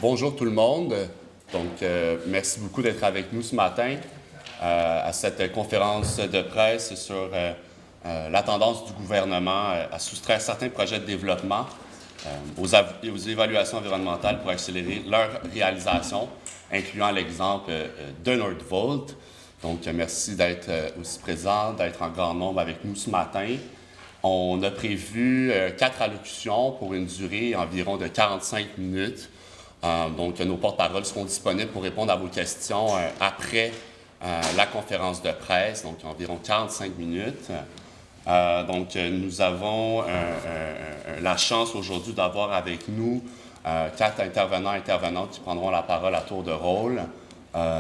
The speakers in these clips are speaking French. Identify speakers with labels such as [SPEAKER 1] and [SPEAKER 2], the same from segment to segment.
[SPEAKER 1] Bonjour tout le monde. Donc, merci beaucoup d'être avec nous ce matin à cette conférence de presse sur la tendance du gouvernement à soustraire certains projets de développement aux évaluations environnementales pour accélérer leur réalisation, incluant l'exemple de Nordvolt. Donc, merci d'être aussi présent, d'être en grand nombre avec nous ce matin. On a prévu 4 allocutions pour une durée environ de 45 minutes. Donc, nos porte-paroles seront disponibles pour répondre à vos questions après la conférence de presse, donc environ 45 minutes. Donc, nous avons la chance aujourd'hui d'avoir avec nous 4 intervenantes qui prendront la parole à tour de rôle.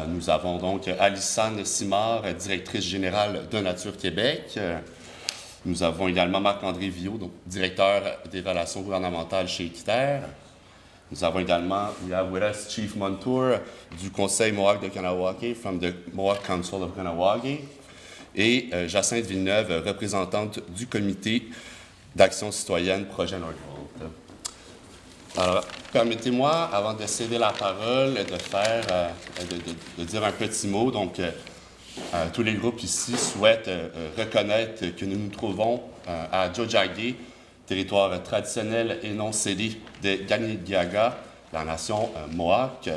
[SPEAKER 1] Nous avons donc Alissane Simard, directrice générale de Nature Québec. Nous avons également Marc-André Viault, donc directeur des relations gouvernementales chez Équiterre. Nous avons également, we have with us Chief Montour du Conseil Mohawk de Kahnawake, from the Mohawk Council of Kahnawake, et Jacinthe Villeneuve, représentante du Comité d'action citoyenne Projet Nordvolt. Alors, permettez-moi, avant de céder la parole, de dire un petit mot. Donc, tous les groupes ici souhaitent reconnaître que nous nous trouvons à Tiohtià:ke, territoire traditionnel et non cédé de Kanien'kehá:ka, la nation Mohawk.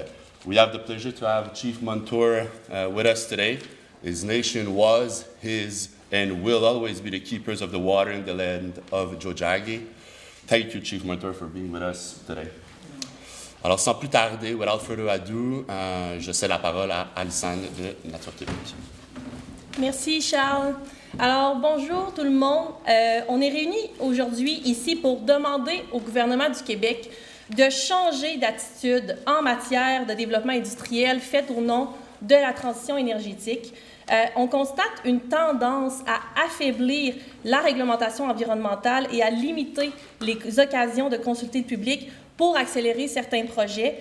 [SPEAKER 1] We have the pleasure to have Chief Montour with us today. His nation was, is, and will always be the keepers of the water in the land of Tiohtià:ke. Thank you, Chief Montour, for being with us today. Alors, sans plus tarder, without further ado, je cède la parole à Alissane de Nature Québec.
[SPEAKER 2] Merci, Charles. Alors, bonjour tout le monde. On est réunis aujourd'hui ici pour demander au gouvernement du Québec de changer d'attitude en matière de développement industriel fait au nom de la transition énergétique. On constate une tendance à affaiblir la réglementation environnementale et à limiter les occasions de consulter le public pour accélérer certains projets.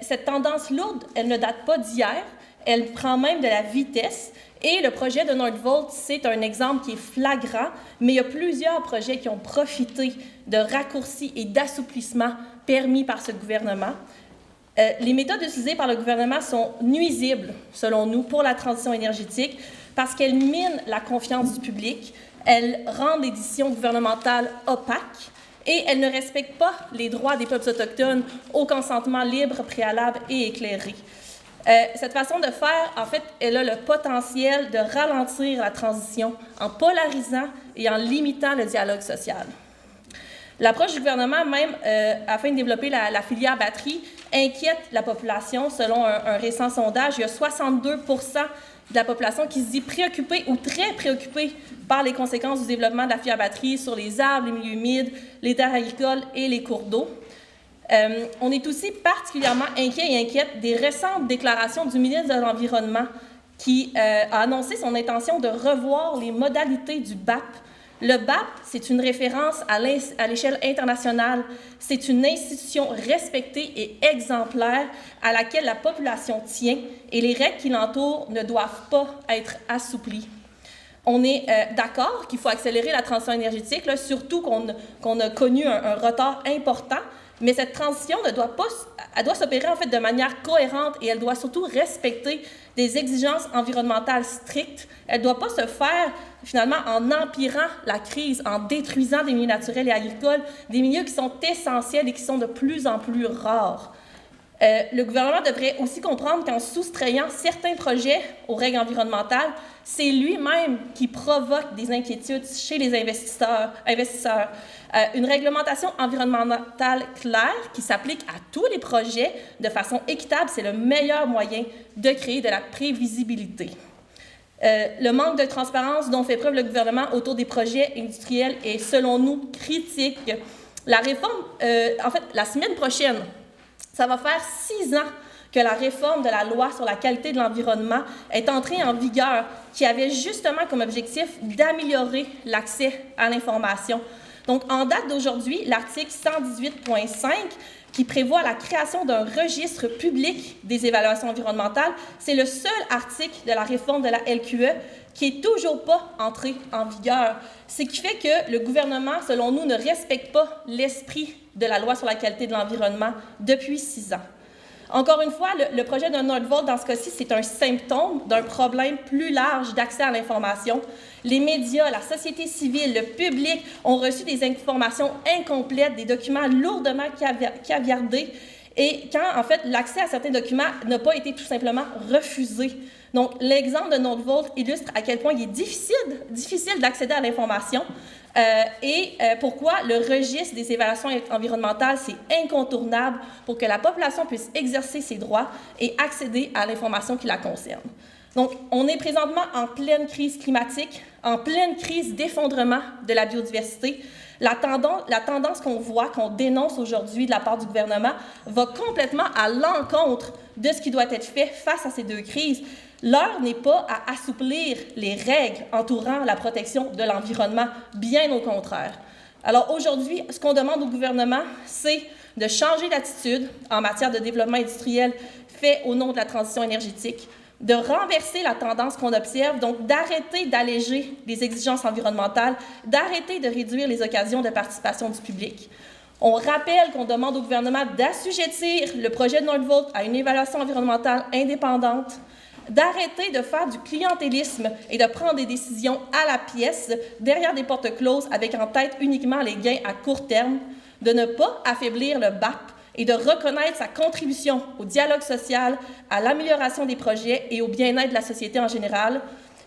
[SPEAKER 2] Cette tendance lourde, elle ne date pas d'hier, elle prend même de la vitesse. Et le projet de Nordvolt, c'est un exemple qui est flagrant, mais il y a plusieurs projets qui ont profité de raccourcis et d'assouplissements permis par ce gouvernement. Les méthodes utilisées par le gouvernement sont nuisibles, selon nous, pour la transition énergétique parce qu'elles minent la confiance du public, elles rendent les décisions gouvernementales opaques et elles ne respectent pas les droits des peuples autochtones au consentement libre, préalable et éclairé. Cette façon de faire, en fait, elle a le potentiel de ralentir la transition en polarisant et en limitant le dialogue social. L'approche du gouvernement, même afin de développer la filière batterie, inquiète la population. Selon un récent sondage, il y a 62% de la population qui se dit préoccupée ou très préoccupée par les conséquences du développement de la filière batterie sur les arbres, les milieux humides, les terres agricoles et les cours d'eau. On est aussi particulièrement inquiet et inquiète des récentes déclarations du ministre de l'Environnement qui a annoncé son intention de revoir les modalités du BAP. Le BAP, c'est une référence à l'échelle internationale. C'est une institution respectée et exemplaire à laquelle la population tient et les règles qui l'entourent ne doivent pas être assouplies. On est d'accord qu'il faut accélérer la transition énergétique, là, surtout qu'on a connu un retard important. Mais cette transition elle doit s'opérer en fait de manière cohérente et elle doit surtout respecter des exigences environnementales strictes. Elle ne doit pas se faire finalement en empirant la crise, en détruisant des milieux naturels et agricoles, des milieux qui sont essentiels et qui sont de plus en plus rares. Le gouvernement devrait aussi comprendre qu'en soustrayant certains projets aux règles environnementales, c'est lui-même qui provoque des inquiétudes chez les investisseurs. Une réglementation environnementale claire qui s'applique à tous les projets de façon équitable, c'est le meilleur moyen de créer de la prévisibilité. Le manque de transparence dont fait preuve le gouvernement autour des projets industriels est, selon nous, critique. La réforme, la semaine prochaine, ça va faire 6 ans que la réforme de la loi sur la qualité de l'environnement est entrée en vigueur, qui avait justement comme objectif d'améliorer l'accès à l'information. Donc, en date d'aujourd'hui, l'article 118.5, qui prévoit la création d'un registre public des évaluations environnementales, c'est le seul article de la réforme de la LQE qui n'est toujours pas entré en vigueur. Ce qui fait que le gouvernement, selon nous, ne respecte pas l'esprit de la loi sur la qualité de l'environnement depuis 6 ans. Encore une fois, le projet de Nordvolt, dans ce cas-ci, c'est un symptôme d'un problème plus large d'accès à l'information. Les médias, la société civile, le public ont reçu des informations incomplètes, des documents lourdement caviardés, et quand, en fait, l'accès à certains documents n'a pas été tout simplement refusé. Donc, l'exemple de Nordvolt illustre à quel point il est difficile d'accéder à l'information et pourquoi le registre des évaluations environnementales, c'est incontournable pour que la population puisse exercer ses droits et accéder à l'information qui la concerne. Donc, on est présentement en pleine crise climatique, en pleine crise d'effondrement de la biodiversité. La tendance qu'on voit, qu'on dénonce aujourd'hui de la part du gouvernement, va complètement à l'encontre de ce qui doit être fait face à ces deux crises. L'heure n'est pas à assouplir les règles entourant la protection de l'environnement, bien au contraire. Alors aujourd'hui, ce qu'on demande au gouvernement, c'est de changer d'attitude en matière de développement industriel fait au nom de la transition énergétique, de renverser la tendance qu'on observe, donc d'arrêter d'alléger les exigences environnementales, d'arrêter de réduire les occasions de participation du public. On rappelle qu'on demande au gouvernement d'assujettir le projet de Nordvolt à une évaluation environnementale indépendante, d'arrêter de faire du clientélisme et de prendre des décisions à la pièce, derrière des portes closes, avec en tête uniquement les gains à court terme, de ne pas affaiblir le BAP et de reconnaître sa contribution au dialogue social, à l'amélioration des projets et au bien-être de la société en général,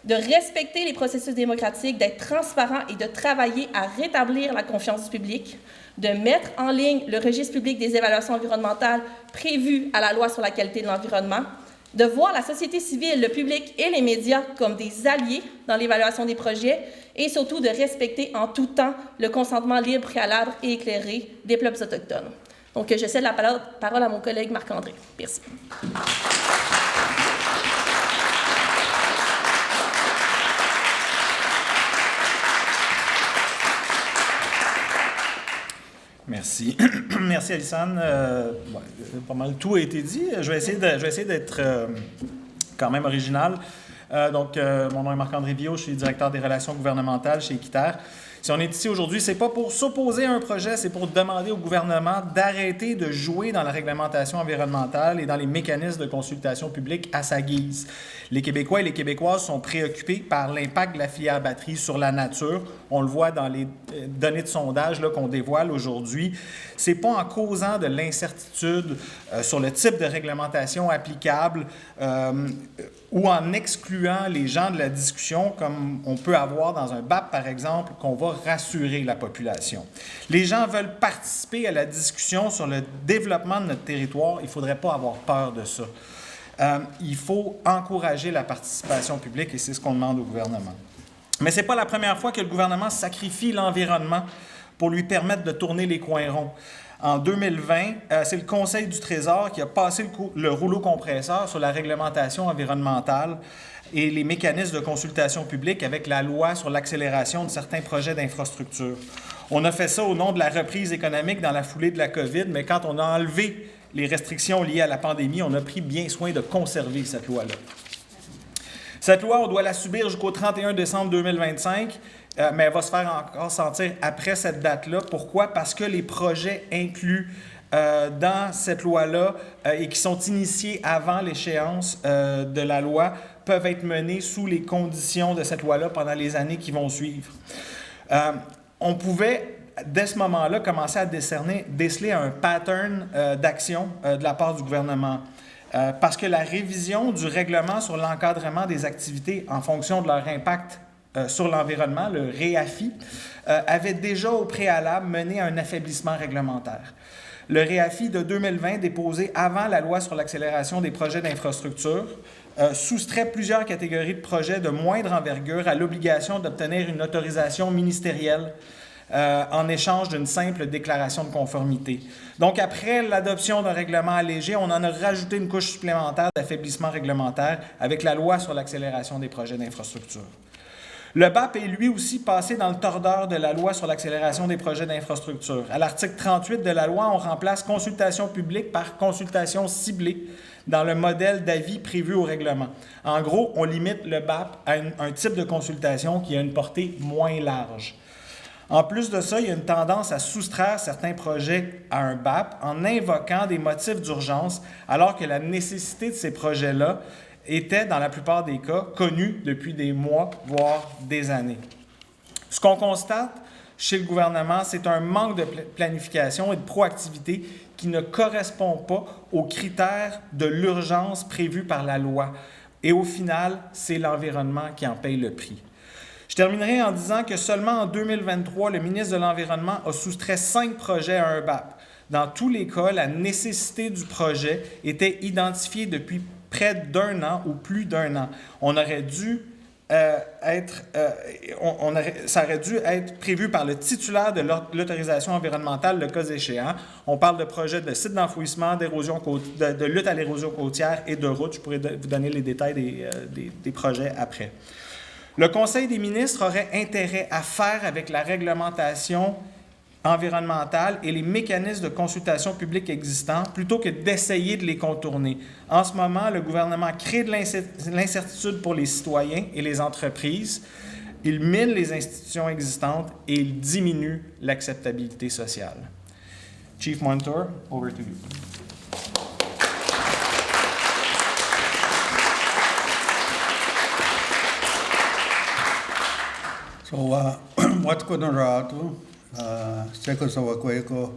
[SPEAKER 2] de respecter les processus démocratiques, d'être transparent et de travailler à rétablir la confiance du public, de mettre en ligne le registre public des évaluations environnementales prévu à la loi sur la qualité de l'environnement, de voir la société civile, le public et les médias comme des alliés dans l'évaluation des projets et surtout de respecter en tout temps le consentement libre, préalable et éclairé des peuples autochtones. Donc, je cède la parole à mon collègue Marc-André. Merci.
[SPEAKER 3] Merci. Merci, Alison. Pas mal tout a été dit. Je vais essayer d'être quand même original. Mon nom est Marc-André Viault, je suis directeur des relations gouvernementales chez Équiterre. Si on est ici aujourd'hui, ce n'est pas pour s'opposer à un projet, c'est pour demander au gouvernement d'arrêter de jouer dans la réglementation environnementale et dans les mécanismes de consultation publique à sa guise. Les Québécois et les Québécoises sont préoccupés par l'impact de la filière batterie sur la nature. On le voit dans les données de sondage qu'on dévoile aujourd'hui. Ce n'est pas en causant de l'incertitude sur le type de réglementation applicable ou en excluant les gens de la discussion, comme on peut avoir dans un BAP, par exemple, qu'on va rassurer la population. Les gens veulent participer à la discussion sur le développement de notre territoire. Il ne faudrait pas avoir peur de ça. Il faut encourager la participation publique et c'est ce qu'on demande au gouvernement. Mais ce n'est pas la première fois que le gouvernement sacrifie l'environnement pour lui permettre de tourner les coins ronds. En 2020, c'est le Conseil du Trésor qui a passé le rouleau compresseur sur la réglementation environnementale et les mécanismes de consultation publique avec la loi sur l'accélération de certains projets d'infrastructure. On a fait ça au nom de la reprise économique dans la foulée de la COVID, mais quand on a enlevé les restrictions liées à la pandémie, on a pris bien soin de conserver cette loi-là. Cette loi, on doit la subir jusqu'au 31 décembre 2025, mais elle va se faire encore sentir après cette date-là. Pourquoi? Parce que les projets inclus dans cette loi-là et qui sont initiés avant l'échéance de la loi peuvent être menés sous les conditions de cette loi-là pendant les années qui vont suivre. On pouvait, dès ce moment-là, commencer à déceler un pattern d'action de la part du gouvernement. Parce que la révision du règlement sur l'encadrement des activités en fonction de leur impact sur l'environnement, le REAFI, avait déjà au préalable mené à un affaiblissement réglementaire. Le REAFI de 2020, déposé avant la loi sur l'accélération des projets d'infrastructure, soustrait plusieurs catégories de projets de moindre envergure à l'obligation d'obtenir une autorisation ministérielle en échange d'une simple déclaration de conformité. Donc, après l'adoption d'un règlement allégé, on en a rajouté une couche supplémentaire d'affaiblissement réglementaire avec la loi sur l'accélération des projets d'infrastructure. Le BAP est lui aussi passé dans le tordeur de la loi sur l'accélération des projets d'infrastructure. À l'article 38 de la loi, on remplace consultation publique par consultation ciblée dans le modèle d'avis prévu au règlement. En gros, on limite le BAP à un type de consultation qui a une portée moins large. En plus de ça, il y a une tendance à soustraire certains projets à un BAP en invoquant des motifs d'urgence, alors que la nécessité de ces projets-là était, dans la plupart des cas, connue depuis des mois, voire des années. Ce qu'on constate chez le gouvernement, c'est un manque de planification et de proactivité qui ne correspond pas aux critères de l'urgence prévus par la loi. Et au final, c'est l'environnement qui en paye le prix. Je terminerai en disant que seulement en 2023, le ministre de l'Environnement a soustrait 5 projets à un BAP. Dans tous les cas, la nécessité du projet était identifiée depuis près d'1 an ou plus d'1 an. Ça aurait dû être prévu par le titulaire de l'autorisation environnementale, le cas échéant. On parle de projets de sites d'enfouissement, de lutte à l'érosion côtière et de routes. Je pourrais vous donner les détails des projets après. Le Conseil des ministres aurait intérêt à faire avec la réglementation environnementale et les mécanismes de consultation publique existants plutôt que d'essayer de les contourner. En ce moment, le gouvernement crée de l'incertitude pour les citoyens et les entreprises, il mine les institutions existantes et il diminue l'acceptabilité sociale. Chief Montour, over to you.
[SPEAKER 4] So, what's going on? Seko Sawakweko,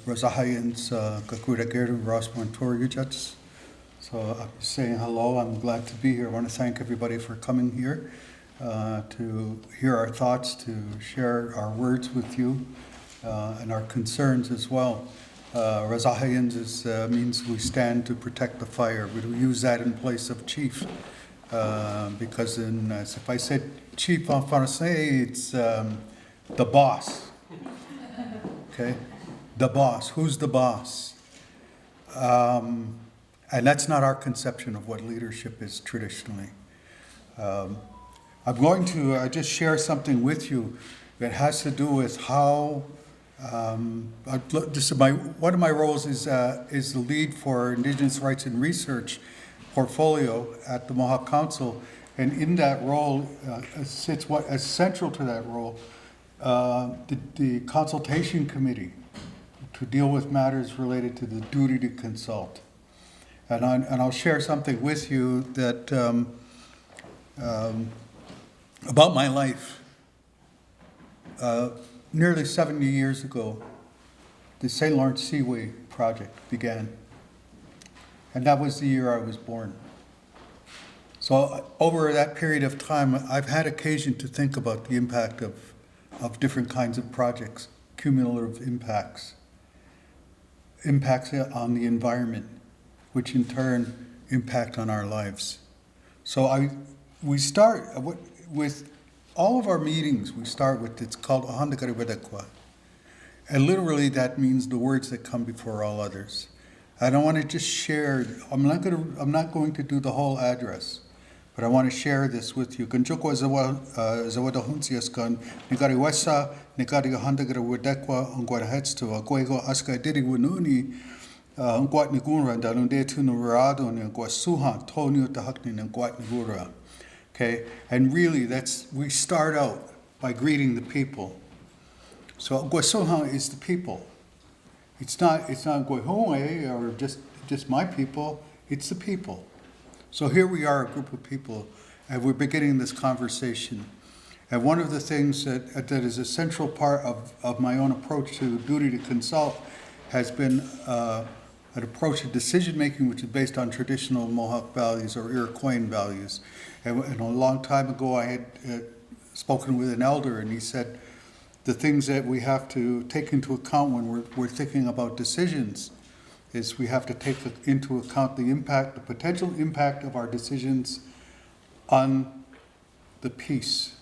[SPEAKER 4] Rosahayans, Kakuragiru, Ross Montour, Ujats. So, I'm saying hello. I'm glad to be here. I want to thank everybody for coming here to hear our thoughts, to share our words with you and our concerns as well. Rosahayans means we stand to protect the fire. We use that in place of chief. Because if I said chief en français, it's the boss. Okay? The boss. Who's the boss? And that's not our conception of what leadership is traditionally. I'm going to just share something with you that has to do with how one of my roles is the lead for Indigenous Rights and Research portfolio at the Mohawk Council, and in that role sits what is central to that role, the consultation committee to deal with matters related to the duty to consult. And I'll share something with you that about my life. Nearly 70 years ago, the St. Lawrence Seaway project began. And that was the year I was born. So over that period of time, I've had occasion to think about the impact of different kinds of projects, cumulative impacts on the environment, which in turn impact on our lives. So we start with all of our meetings, we start with, it's called Ahandakari Wedekwa. And literally that means the words that come before all others. I don't want to just share, I'm not going to do the whole address, but I want to share this with you. Kanchukwa zawada hunsiaskan, nigari wesa, nigari handagara wedekwa, ungwara hetstu, agwego aska diri winuni, ungwat nigunra, dalunde tunu rado, ngwa suha, tonio tahakni, ngwat nigura. Okay, and really we start out by greeting the people. So Gwasoha is the people. It's not Gwahoe or just my people, it's the people. So here we are, a group of people, and we're beginning this conversation. And one of the things that is a central part of my own approach to duty to consult has been an approach to decision making which is based on traditional Mohawk values or Iroquois values. And a long time ago I had spoken with an elder, and he said, the things that we have to take into account when we're thinking about decisions is we have to take into account the potential impact of our decisions on the peace.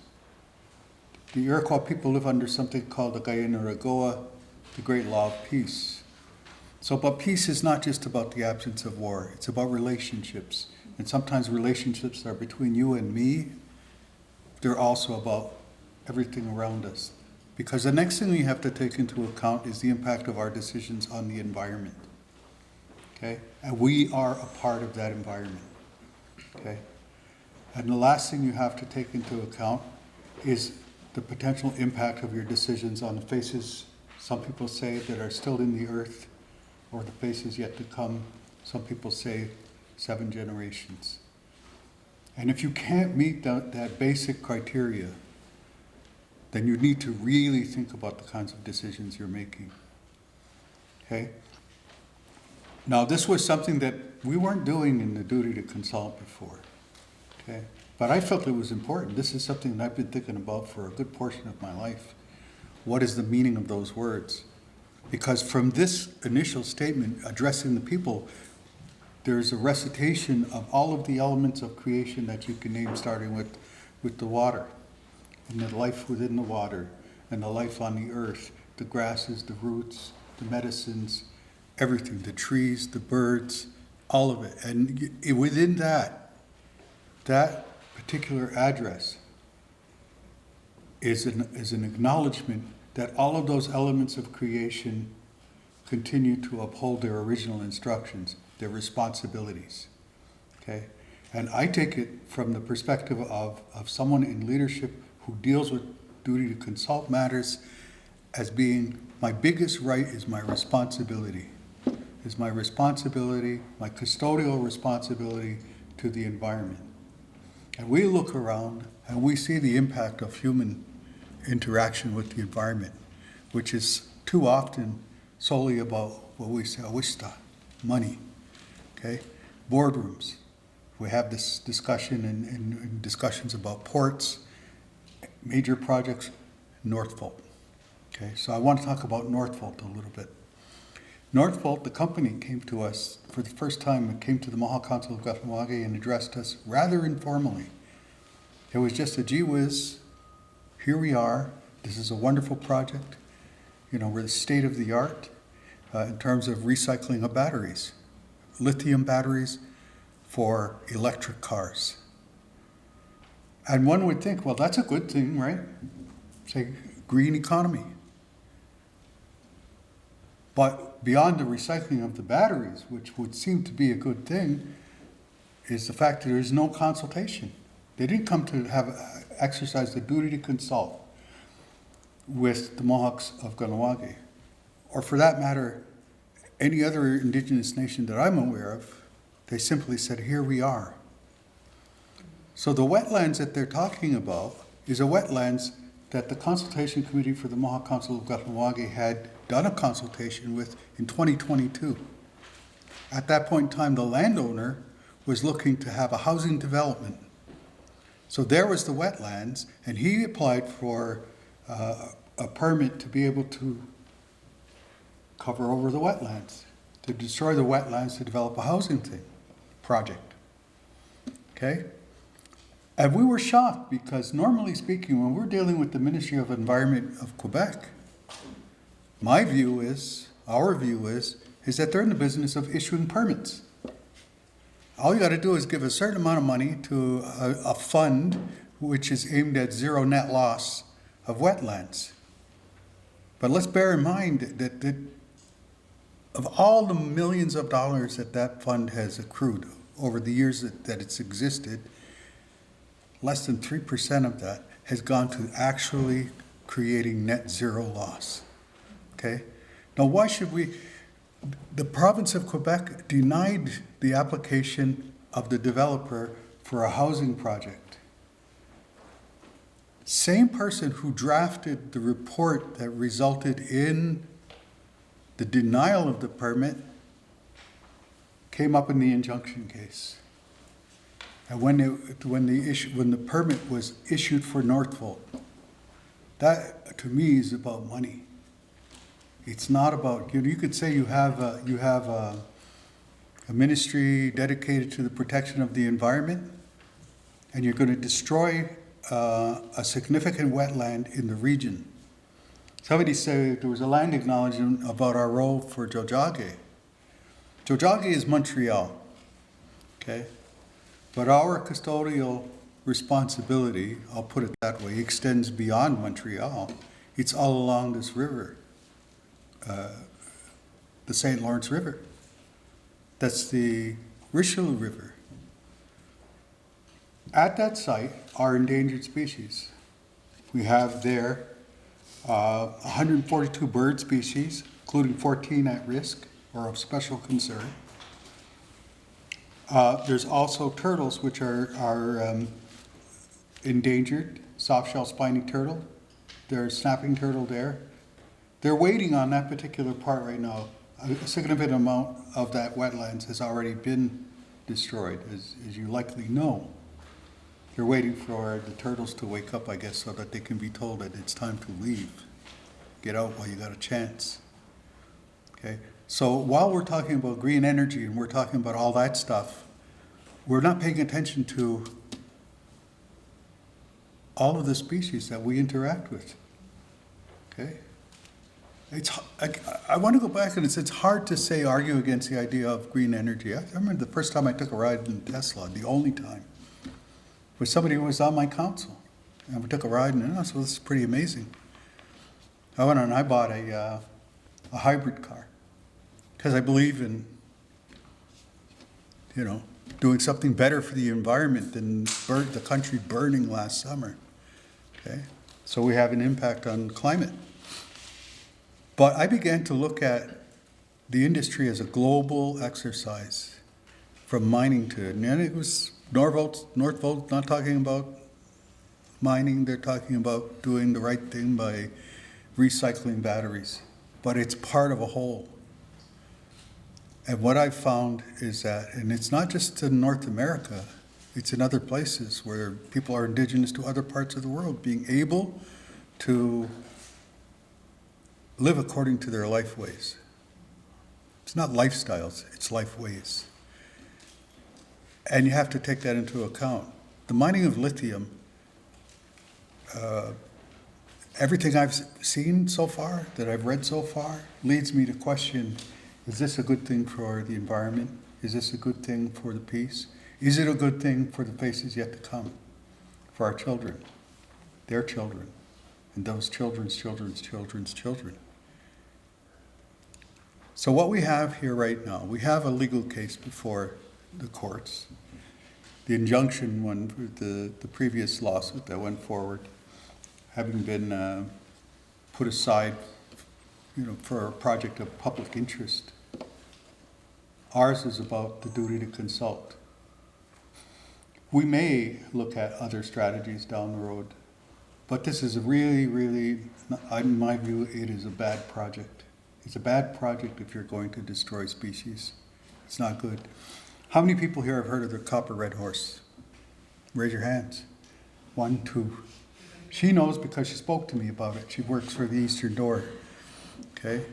[SPEAKER 4] The Iroquois people live under something called the Gayinaragoa, the Great Law of Peace. But peace is not just about the absence of war, it's about relationships. And sometimes relationships are between you and me, they're also about everything around us. Because the next thing we have to take into account is the impact of our decisions on the environment. Okay? And we are a part of that environment. Okay? And the last thing you have to take into account is the potential impact of your decisions on the faces, some people say, that are still in the earth, or the faces yet to come. Some people say 7 generations. And if you can't meet that basic criteria, then you need to really think about the kinds of decisions you're making. Okay? Now, this was something that we weren't doing in the duty to consult before. Okay? But I felt it was important. This is something that I've been thinking about for a good portion of my life. What is the meaning of those words? Because from this initial statement addressing the people, there's a recitation of all of the elements of creation that you can name, starting with the water, and the life within the water, and the life on the earth, the grasses, the roots, the medicines, everything, the trees, the birds, all of it. And within that particular address is an acknowledgement that all of those elements of creation continue to uphold their original instructions, their responsibilities. Okay? And I take it from the perspective of someone in leadership who deals with duty to consult matters as being, my biggest right is my responsibility. Is my responsibility, my custodial responsibility to the environment. And we look around and we see the impact of human interaction with the environment, which is too often solely about what we say, awista, money. Okay? Boardrooms. We have this discussion and discussions about ports, major projects, Northvolt. Okay, so I want to talk about Northvolt a little bit. Northvolt, the company, came to us for the first time. It came to the Mohawk Council of Kahnawake and addressed us rather informally. It was just a gee whiz, here we are, this is a wonderful project. You know, we're the state of the art in terms of recycling of batteries, lithium batteries for electric cars. And one would think, well, that's a good thing, right? Say, green economy. But beyond the recycling of the batteries, which would seem to be a good thing, is the fact that there is no consultation. They didn't come to have exercise the duty to consult with the Mohawks of Kahnawake, or for that matter, any other Indigenous nation that I'm aware of. They simply said, here we are. So the wetlands that they're talking about is a wetlands that the Consultation Committee for the Mohawk Council of Kahnawake had done a consultation with in 2022. At that point in time, the landowner was looking to have a housing development. So there was the wetlands, and he applied for a permit to be able to cover over the wetlands, to destroy the wetlands to develop a housing project. Okay? And we were shocked because normally speaking, when we're dealing with the Ministry of Environment of Quebec, my view is, our view is that they're in the business of issuing permits. All you got to do is give a certain amount of money to a fund which is aimed at zero net loss of wetlands. But let's bear in mind that of all the millions of dollars that fund has accrued over the years that it's existed, less than 3% of that has gone to actually creating net zero loss. Okay? Now, why should we? The province of Quebec denied the application of the developer for a housing project. Same person who drafted the report that resulted in the denial of the permit came up in the injunction case. And when the permit was issued for Northvolt, that to me is about money. It's not about, you could say you have a ministry dedicated to the protection of the environment, and you're going to destroy a significant wetland in the region. Somebody said there was a land acknowledgement about our role for Tiohtià:ke. Tiohtià:ke is Montreal, okay? But our custodial responsibility, I'll put it that way, extends beyond Montreal. It's all along this river, the St. Lawrence River. That's the Richelieu River. At that site are endangered species. We have there 142 bird species, including 14 at risk or of special concern. There's also turtles, which are endangered, soft-shell spiny turtle. There's snapping turtle there. They're waiting on that particular part right now. A significant amount of that wetlands has already been destroyed, as you likely know. They're waiting for the turtles to wake up, I guess, so that they can be told that it's time to leave. Get out while you got a chance. Okay? So while we're talking about green energy and we're talking about all that stuff, we're not paying attention to all of the species that we interact with. Okay? I want to go back, and it's hard to argue against the idea of green energy. I remember the first time I took a ride in Tesla, the only time, was somebody who was on my council. And we took a ride, and so this is pretty amazing. I went and I bought a hybrid car because I believe in, doing something better for the environment than the country burning last summer. Okay, so we have an impact on climate. But I began to look at the industry as a global exercise, from mining to, and it was Northvolt not talking about mining, they're talking about doing the right thing by recycling batteries, but it's part of a whole. And what I've found is that, and it's not just in North America, it's in other places where people are indigenous to other parts of the world, being able to live according to their life ways. It's not lifestyles, it's life ways. And you have to take that into account. The mining of lithium, everything I've seen so far, that I've read so far, leads me to question, is this a good thing for the environment? Is this a good thing for the peace? Is it a good thing for the faces yet to come? For our children, their children, and those children's children's children's children. So what we have here right now, we have a legal case before the courts. The injunction one, the previous lawsuit that went forward, having been put aside, for a project of public interest. Ours is about the duty to consult. We may look at other strategies down the road, but this is a really, really, in my view, it is a bad project. It's a bad project if you're going to destroy species. It's not good. How many people here have heard of the copper red horse? Raise your hands. 1, 2. She knows because she spoke to me about it. She works for the Eastern Door. Okay?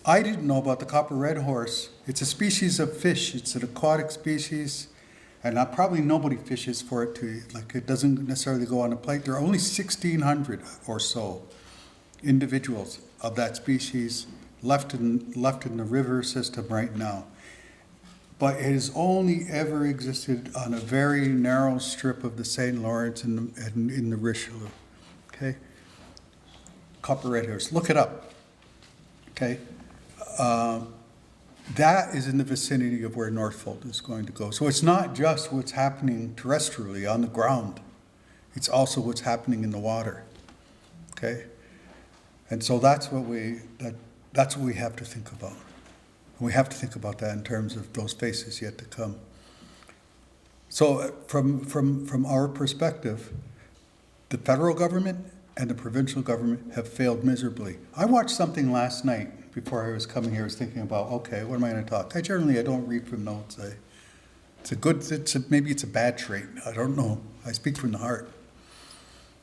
[SPEAKER 4] I didn't know about the copper red horse. It's a species of fish. It's an aquatic species, and probably nobody fishes for it it doesn't necessarily go on a plate. There are only 1,600 or so individuals of that species left in the river system right now. But it has only ever existed on a very narrow strip of the St. Lawrence and in the Richelieu. Okay? Copper red horse. Look it up. Okay? That is in the vicinity of where Northvolt is going to go. So it's not just what's happening terrestrially on the ground. It's also what's happening in the water. Okay? And so that's what we have to think about. We have to think about that in terms of those faces yet to come. So from our perspective, the federal government and the provincial government have failed miserably. I watched something last night before I was coming here. I was thinking about, okay, what am I going to talk? I don't read from notes. Maybe it's a bad trait. I don't know. I speak from the heart.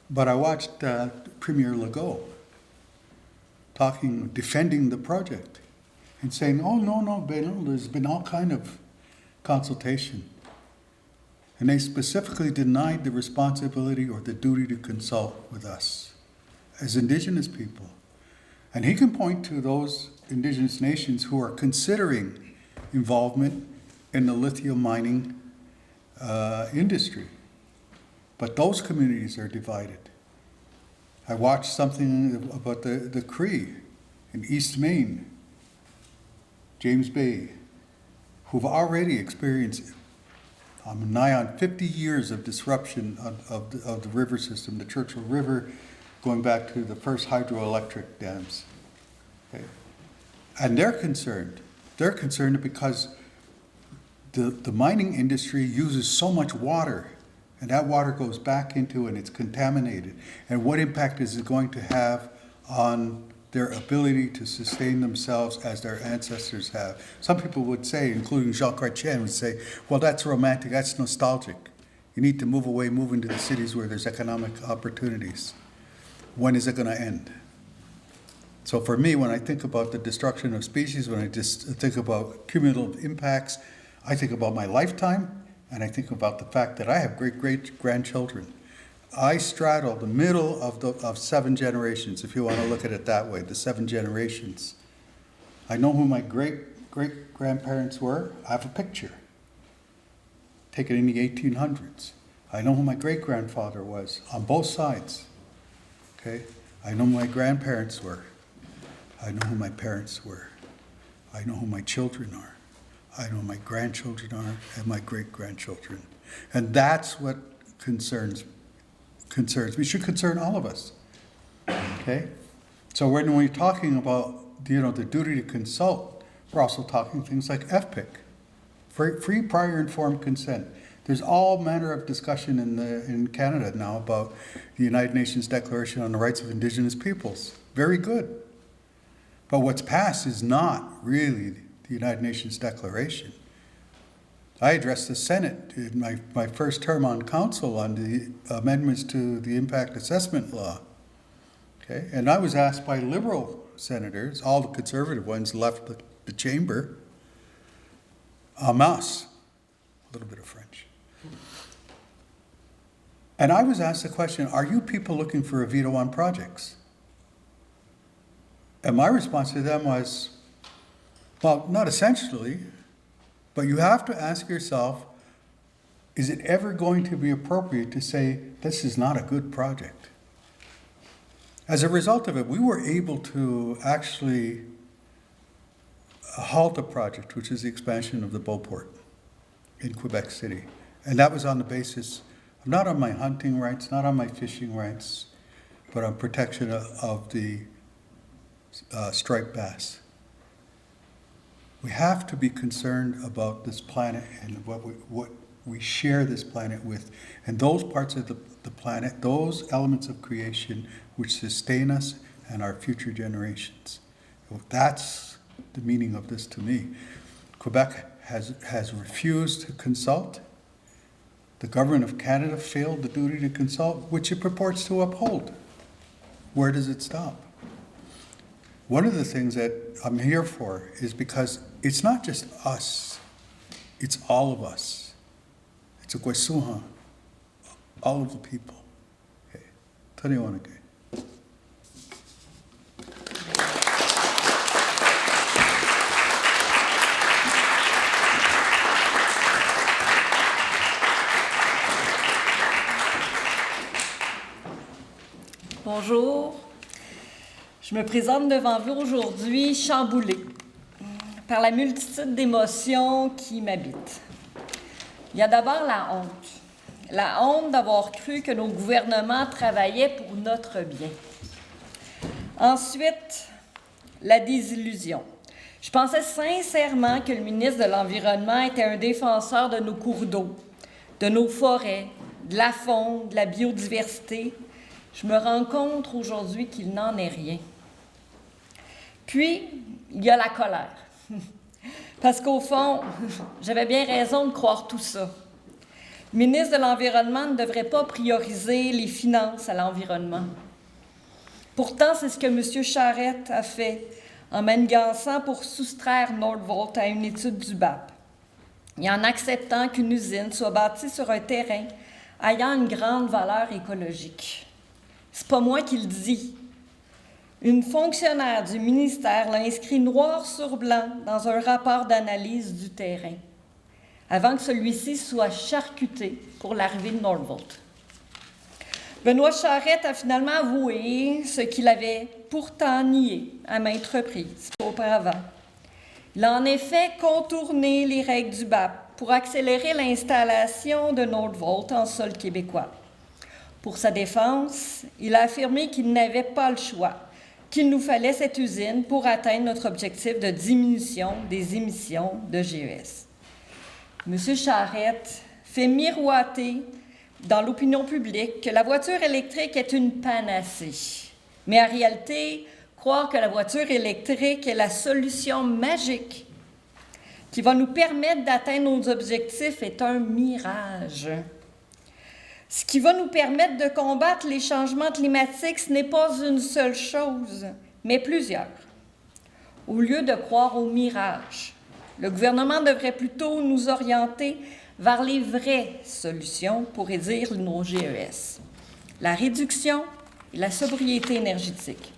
[SPEAKER 4] But I watched Premier Legault defending the project and saying, oh, no, there's been all kind of consultation. And they specifically denied the responsibility or the duty to consult with us as Indigenous people. And he can point to those Indigenous nations who are considering involvement in the lithium mining industry. But those communities are divided. I watched something about the Cree in East Maine, James Bay, who've already experienced nigh on 50 years of disruption of the river system, the Churchill River, going back to the first hydroelectric dams. Okay? And they're concerned. They're concerned because the mining industry uses so much water, and that water goes back into and it's contaminated. And what impact is it going to have on their ability to sustain themselves as their ancestors have? Some people would say, including Jacques Chrétien, would say, well, that's romantic, that's nostalgic. You need to move away, move into the cities where there's economic opportunities. When is it going to end? So for me, when I think about the destruction of species, when I just think about cumulative impacts, I think about my lifetime, and I think about the fact that I have great-great-grandchildren. I straddle the middle of 7 generations, if you want to look at it that way, the 7 generations. I know who my great-great-grandparents were. I have a picture taken in the 1800s. I know who my great-grandfather was on both sides. Okay? I know who my grandparents were. I know who my parents were. I know who my children are. I know who my grandchildren are and my great-grandchildren. And that's what concerns me. Should concern all of us. Okay? So when we're talking about, the duty to consult, we're also talking things like FPIC, free prior informed consent. There's all manner of discussion in Canada now about the United Nations Declaration on the Rights of Indigenous Peoples. Very good. But what's passed is not really the United Nations Declaration. I addressed the Senate in my first term on council on the amendments to the impact assessment law. Okay? And I was asked by Liberal senators, all the Conservative ones left the chamber, en masse, a little bit of French. And I was asked the question, are you people looking for a veto on projects? And my response to them was, well, not essentially, but you have to ask yourself, is it ever going to be appropriate to say, this is not a good project? As a result of it, we were able to actually halt a project, which is the expansion of the Beauport in Quebec City. And that was on the basis, not on my hunting rights, not on my fishing rights, but on protection of the striped bass. We have to be concerned about this planet and what we share this planet with, and those parts of the planet, those elements of creation which sustain us and our future generations. That's the meaning of this to me. Quebec has refused to consult. The government of Canada failed the duty to consult, which it purports to uphold. Where does it stop? One of the things that I'm here for is because it's not just us, it's all of us. It's a Gwesuha, all of the people. Okay. Taniwanake.
[SPEAKER 5] Bonjour. Je me présente devant vous aujourd'hui chamboulée par la multitude d'émotions qui m'habitent. Il y a d'abord la honte d'avoir cru que nos gouvernements travaillaient pour notre bien. Ensuite, la désillusion. Je pensais sincèrement que le ministre de l'Environnement était un défenseur de nos cours d'eau, de nos forêts, de la faune, de la biodiversité. Je me rends compte aujourd'hui qu'il n'en est rien. Puis, il y a la colère. Parce qu'au fond, j'avais bien raison de croire tout ça. Le ministre de l'Environnement ne devrait pas prioriser les finances à l'environnement. Pourtant, c'est ce que M. Charette a fait en manigançant pour soustraire Nordvolt à une étude du BAP et en acceptant qu'une usine soit bâtie sur un terrain ayant une grande valeur écologique. C'est pas moi qui le dis. Une fonctionnaire du ministère l'a inscrit noir sur blanc dans un rapport d'analyse du terrain, avant que celui-ci soit charcuté pour l'arrivée de Nordvolt. Benoît Charette a finalement avoué ce qu'il avait pourtant nié à maintes reprises auparavant. Il a en effet contourné les règles du BAP pour accélérer l'installation de Nordvolt en sol québécois, Pour sa défense, il a affirmé qu'il n'avait pas le choix, qu'il nous fallait cette usine pour atteindre notre objectif de diminution des émissions de GES. M. Charette fait miroiter dans l'opinion publique que la voiture électrique est une panacée. Mais en réalité, croire que la voiture électrique est la solution magique qui va nous permettre d'atteindre nos objectifs est un mirage. Ce qui va nous permettre de combattre les changements climatiques, ce n'est pas une seule chose, mais plusieurs. Au lieu de croire au mirage, le gouvernement devrait plutôt nous orienter vers les vraies solutions pour réduire nos GES, la réduction et la sobriété énergétique.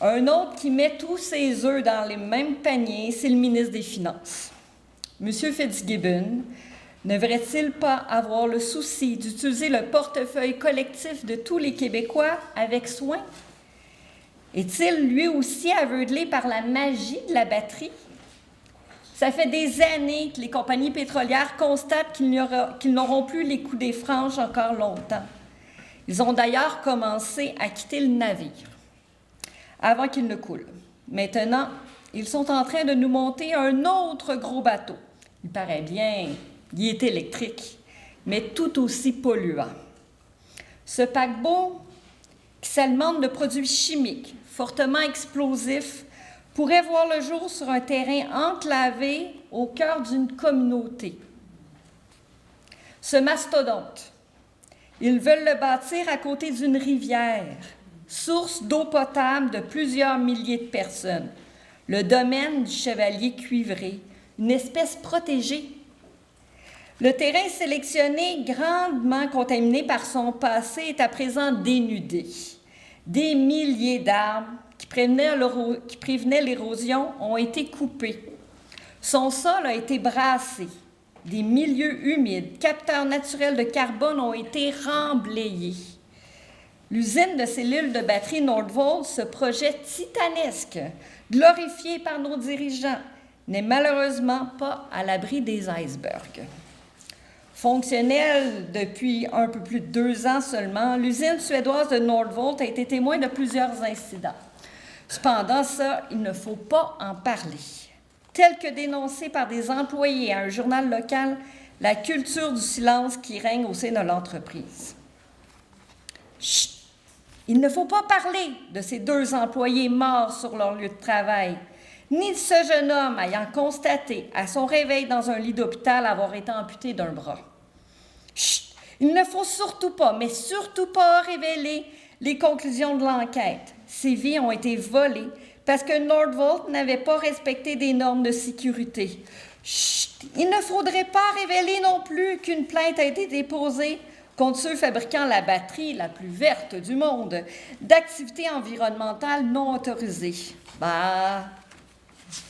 [SPEAKER 5] Un autre qui met tous ses œufs dans les mêmes paniers, c'est le ministre des Finances. M. Fitzgibbon ne devrait-il pas avoir le souci d'utiliser le portefeuille collectif de tous les Québécois avec soin? Est-il lui aussi aveuglé par la magie de la batterie? Ça fait des années que les compagnies pétrolières constatent qu'ils n'auront plus les coups des franges encore longtemps. Ils ont d'ailleurs commencé à quitter le navire avant qu'il ne coule. Maintenant, ils sont en train de nous monter un autre gros bateau. Il paraît bien, il est électrique, mais tout aussi polluant. Ce paquebot, qui s'alimente de produits chimiques fortement explosifs, pourrait voir le jour sur un terrain enclavé au cœur d'une communauté. Ce mastodonte, ils veulent le bâtir à côté d'une rivière, source d'eau potable de plusieurs milliers de personnes, le domaine du chevalier cuivré, une espèce protégée. Le terrain sélectionné, grandement contaminé par son passé, est à présent dénudé. Des milliers d'arbres qui prévenaient l'érosion ont été coupés. Son sol a été brassé. Des milieux humides, capteurs naturels de carbone ont été remblayés. L'usine de cellules de batterie Nordvolt, ce projet titanesque, glorifié par nos dirigeants, n'est malheureusement pas à l'abri des icebergs. Fonctionnelle depuis un peu plus de 2 ans seulement, l'usine suédoise de Nordvolt a été témoin de plusieurs incidents. Cependant, ça, il ne faut pas en parler. Tel que dénoncé par des employés à un journal local, la culture du silence qui règne au sein de l'entreprise. Chut! Il ne faut pas parler de ces 2 employés morts sur leur lieu de travail, ni de ce jeune homme ayant constaté à son réveil dans un lit d'hôpital avoir été amputé d'un bras. Chut! Il ne faut surtout pas, mais surtout pas révéler les conclusions de l'enquête. Ces vies ont été volées parce que Nordvolt n'avait pas respecté des normes de sécurité. Chut! Il ne faudrait pas révéler non plus qu'une plainte a été déposée contre ceux fabriquant la batterie la plus verte du monde, d'activités environnementales non autorisées.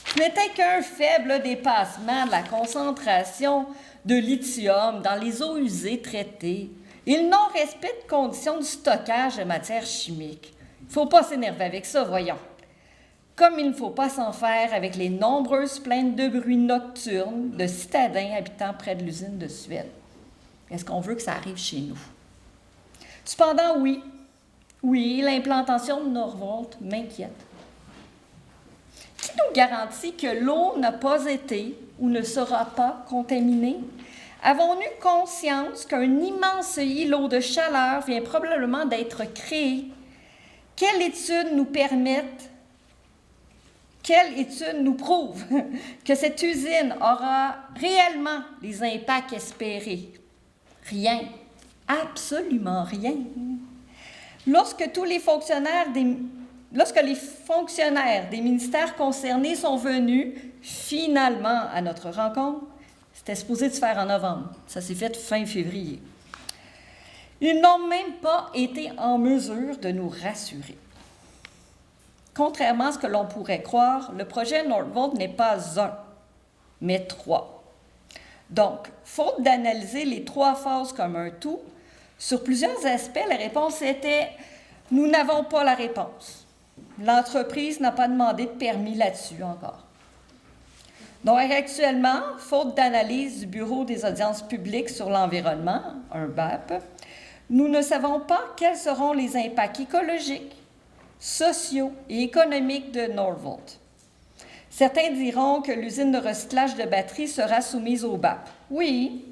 [SPEAKER 5] Ce n'était qu'un faible dépassement de la concentration de lithium dans les eaux usées traitées et le non-respect de conditions de stockage de matières chimiques. Il ne faut pas s'énerver avec ça, voyons. Comme il ne faut pas s'en faire avec les nombreuses plaintes de bruit nocturnes de citadins habitant près de l'usine de Suède. Est-ce qu'on veut que ça arrive chez nous? Cependant, oui, l'implantation de Nordvolt m'inquiète. Qui nous garantit que l'eau n'a pas été ou ne sera pas contaminée? Avons-nous conscience qu'un immense îlot de chaleur vient probablement d'être créé? Quelle étude nous prouve que cette usine aura réellement les impacts espérés? Rien. Absolument rien. Lorsque les fonctionnaires des ministères concernés sont venus finalement à notre rencontre, c'était supposé de se faire en novembre. Ça s'est fait fin février. Ils n'ont même pas été en mesure de nous rassurer. Contrairement à ce que l'on pourrait croire, le projet Nordvolt n'est pas 1, mais 3. Donc, faute d'analyser les 3 phases comme un tout, sur plusieurs aspects, la réponse était « Nous n'avons pas la réponse. L'entreprise n'a pas demandé de permis là-dessus encore. » Donc, actuellement, faute d'analyse du Bureau des audiences publiques sur l'environnement, un BAP, Nous ne savons pas quels seront les impacts écologiques, sociaux et économiques de Norvolt. Certains diront que l'usine de recyclage de batteries sera soumise au BAP. Oui,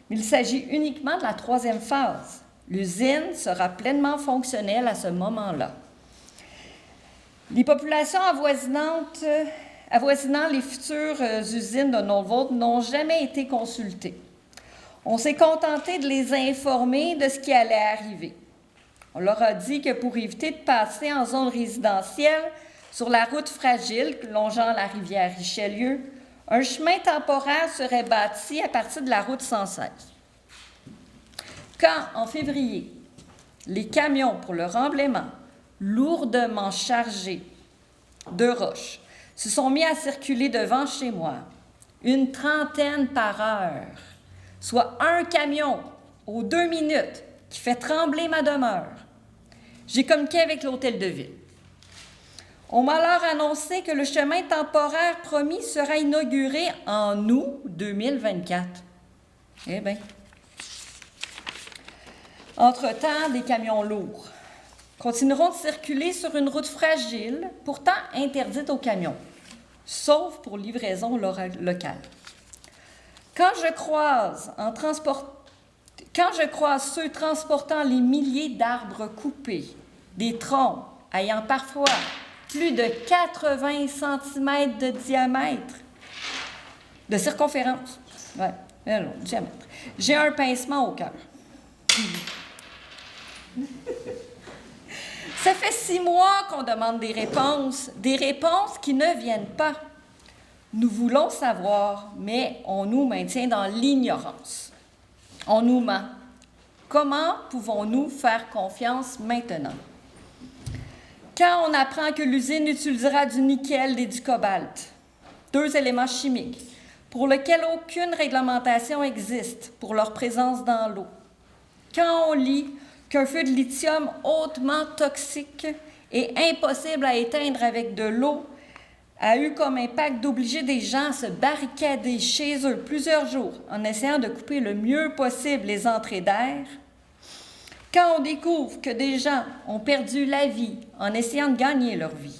[SPEAKER 5] mais il s'agit uniquement de la 3e phase. L'usine sera pleinement fonctionnelle à ce moment-là. Les populations avoisinant les futures usines de Norvolt n'ont jamais été consultées. On s'est contenté de les informer de ce qui allait arriver. On leur a dit que pour éviter de passer en zone résidentielle sur la route fragile longeant la rivière Richelieu, un chemin temporaire serait bâti à partir de la route 116. Quand, en février, les camions pour le remblaiement, lourdement chargés de roches, se sont mis à circuler devant chez moi, une 30aine par heure, soit un camion aux 2 minutes qui fait trembler ma demeure, j'ai communiqué avec l'hôtel de ville. On m'a alors annoncé que le chemin temporaire promis sera inauguré en août 2024. Eh bien. Entre-temps, des camions lourds continueront de circuler sur une route fragile, pourtant interdite aux camions, sauf pour livraison locale. Quand je croise ceux transportant les milliers d'arbres coupés, des troncs ayant parfois plus de 80 cm de diamètre, de circonférence, diamètre, j'ai un pincement au cœur. Ça fait 6 mois qu'on demande des réponses qui ne viennent pas. Nous voulons savoir, mais on nous maintient dans l'ignorance. On nous ment. Comment pouvons-nous faire confiance maintenant? Quand on apprend que l'usine utilisera du nickel et du cobalt, 2 éléments chimiques pour lesquels aucune réglementation existe pour leur présence dans l'eau. Quand on lit qu'un feu de lithium hautement toxique et impossible à éteindre avec de l'eau a eu comme impact d'obliger des gens à se barricader chez eux plusieurs jours en essayant de couper le mieux possible les entrées d'air. Quand on découvre que des gens ont perdu la vie en essayant de gagner leur vie.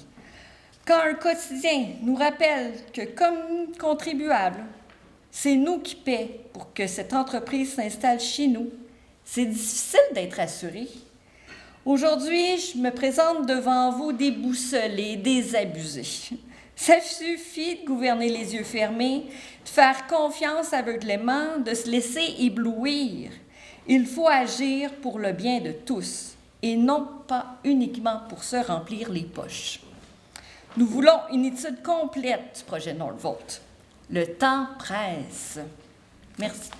[SPEAKER 5] Quand un quotidien nous rappelle que, comme contribuables, c'est nous qui paie pour que cette entreprise s'installe chez nous, c'est difficile d'être assuré. Aujourd'hui, je me présente devant vous déboussolée, désabusée. Ça suffit de gouverner les yeux fermés, de faire confiance aveuglément, de se laisser éblouir. Il faut agir pour le bien de tous et non pas uniquement pour se remplir les poches. Nous voulons une étude complète du projet Norvolt. Le temps presse. Merci.